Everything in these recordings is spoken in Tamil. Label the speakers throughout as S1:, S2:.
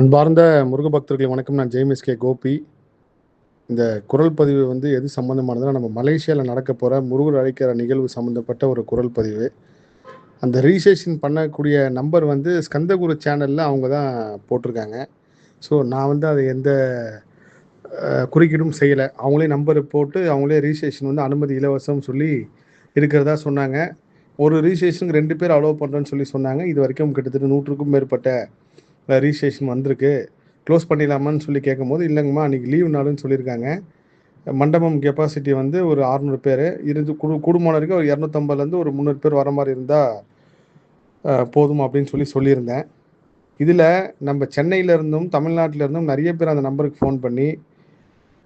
S1: அன்பார்ந்த முருக பக்தர்களை வணக்கம். நான் ஜெய்மிஸ் கோபி. இந்த குரல் பதிவு எது சம்மந்தமானதுன்னா, நம்ம மலேசியாவில் நடக்க போகிற முருகர் அழைக்கிற நிகழ்வு சம்மந்தப்பட்ட ஒரு குரல் பதிவு. அந்த ரிஜிஸ்ட்ரேஷன் பண்ணக்கூடிய நம்பர் ஸ்கந்தகுரு சேனலில் அவங்க தான் போட்டிருக்காங்க. ஸோ நான் அதை எந்த குறுக்கீடும் செய்யலை. அவங்களே நம்பர் போட்டு அவங்களே ரிஜிஸ்ட்ரேஷன் அனுமதி இலவசம் சொல்லி இருக்கிறதா சொன்னாங்க. ஒரு ரிஜிஸ்ட்ரேஷனுக்கு 2 பேர் அலோவ் பண்ணுறேன்னு சொல்லி சொன்னாங்க. இது வரைக்கும் கிட்டத்தட்ட 100க்கும் மேற்பட்ட ரிஜிஸ்ட்ரேஷன் வந்திருக்கு. க்ளோஸ் பண்ணிடலாமான்னு சொல்லி கேட்கும்போது, இல்லைங்கம்மா அன்றைக்கி லீவ் நாளுன்னு சொல்லியிருக்காங்க. மண்டபம் கெப்பாசிட்டி ஒரு 600 பேர் இருந்து குடும்பம் ஒரு 250லேருந்து ஒரு 300 பேர் வர மாதிரி இருந்தால் போதும் அப்படின்னு சொல்லியிருந்தேன். இதில் நம்ம சென்னையிலேருந்தும் தமிழ்நாட்டிலேருந்தும் நிறைய பேர் அந்த நம்பருக்கு ஃபோன் பண்ணி,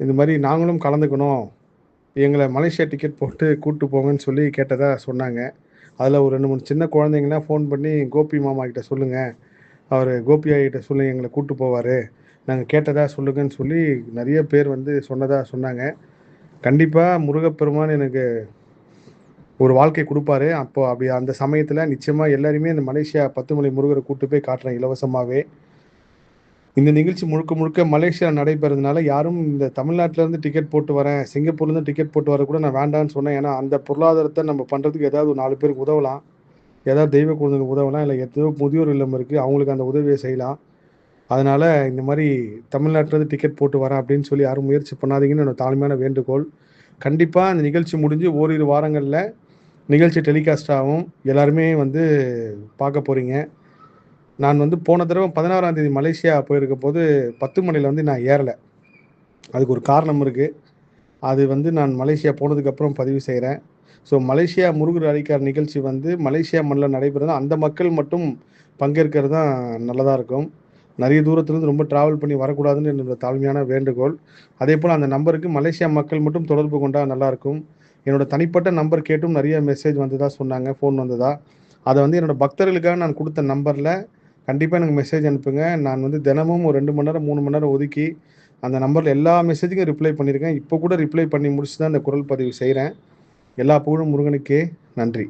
S1: இந்த மாதிரி நாங்களும் கலந்துக்கணும், எங்களை மலேசியா டிக்கெட் போட்டு கூப்பிட்டு போங்கன்னு சொல்லி கேட்டதாக சொன்னாங்க. அதில் ஒரு 2, 3 சின்ன குழந்தைங்களாம் ஃபோன் பண்ணி, கோபி மாமா கிட்ட சொல்லுங்கள், அவர் கோபியா கிட்ட சொல்லுங்கள், எங்களை கூப்பிட்டு போவார், நாங்கள் கேட்டதாக சொல்லுங்கன்னு சொல்லி நிறைய பேர் சொன்னதாக சொன்னாங்க. கண்டிப்பாக முருகப்பெருமான் எனக்கு ஒரு வாழ்க்கை கொடுப்பாரு. அப்படி அந்த சமயத்தில் நிச்சயமாக எல்லாருமே இந்த மலேசியா 10 மலை முருகரை கூப்பிட்டு போய் காட்டுறேன் இலவசமாகவே. இந்த நிகழ்ச்சி முழுக்க முழுக்க மலேசியாவில் நடைபெறதுனால யாரும் இந்த தமிழ்நாட்டிலேருந்து டிக்கெட் போட்டு வரேன், சிங்கப்பூர்லேருந்து டிக்கெட் போட்டு வர கூட நான் வேண்டான்னு சொன்னேன். ஏன்னா அந்த பொருளாதாரத்தை நம்ம பண்ணுறதுக்கு ஏதாவது ஒரு 4 பேருக்கு உதவலாம், ஏதாவது தெய்வ குழந்தைங்களுக்கு உதவலாம், இல்லை எத்தனையோ முதியோர் இல்லம் இருக்குது, அவங்களுக்கு அந்த உதவியை செய்யலாம். அதனால் இந்த மாதிரி தமிழ்நாட்டிலேருந்து டிக்கெட் போட்டு வரேன் அப்படின்னு சொல்லி யாரும் முயற்சி பண்ணாதீங்கன்னு என்னோட தாழ்மையான வேண்டுகோள். கண்டிப்பாக அந்த நிகழ்ச்சி முடிஞ்சு ஓரிரு வாரங்களில் நிகழ்ச்சி டெலிகாஸ்ட் ஆகும். எல்லாருமே பார்க்க போகிறீங்க. நான் போன தடவை 16ஆம் தேதி மலேசியா போயிருக்க போது 10 மலையில் நான் ஏறலை. அதுக்கு ஒரு காரணம் இருக்குது. அது நான் மலேசியா போனதுக்கப்புறம் பதிவு செய்கிறேன். ஸோ மலேசியா முருகர் அழைக்கிற நிகழ்ச்சி மலேசியா மண்ணில் நடைபெறுதுன்னா அந்த மக்கள் மட்டும் பங்கேற்கிறது தான் நல்லதாக இருக்கும். நிறைய தூரத்துலேருந்து ரொம்ப ட்ராவல் பண்ணி வரக்கூடாதுன்னு என்னோட தாழ்மையான வேண்டுகோள். அதே போல் அந்த நம்பருக்கு மலேசியா மக்கள் மட்டும் தொடர்பு கொண்டால் நல்லாயிருக்கும். என்னோடய தனிப்பட்ட நம்பர் கேட்டும் நிறைய மெசேஜ் வந்ததா சொன்னாங்க, ஃபோன் வந்ததா. அதை என்னோடய பக்தர்களுக்காக நான் கொடுத்த நம்பரில் கண்டிப்பாக எனக்கு மெசேஜ் அனுப்புங்க. நான் தினமும் ஒரு 2 மணி நேரம் 3 மணி நேரம் ஒதுக்கி அந்த நம்பரில் எல்லா மெசேஜுக்கும் ரிப்ளை பண்ணியிருக்கேன். இப்போ கூட ரிப்ளை பண்ணி முடிச்சு தான் இந்த குரல் பதிவு செய்கிறேன். எல்லா புகழும் முருகனுக்கே. நன்றி.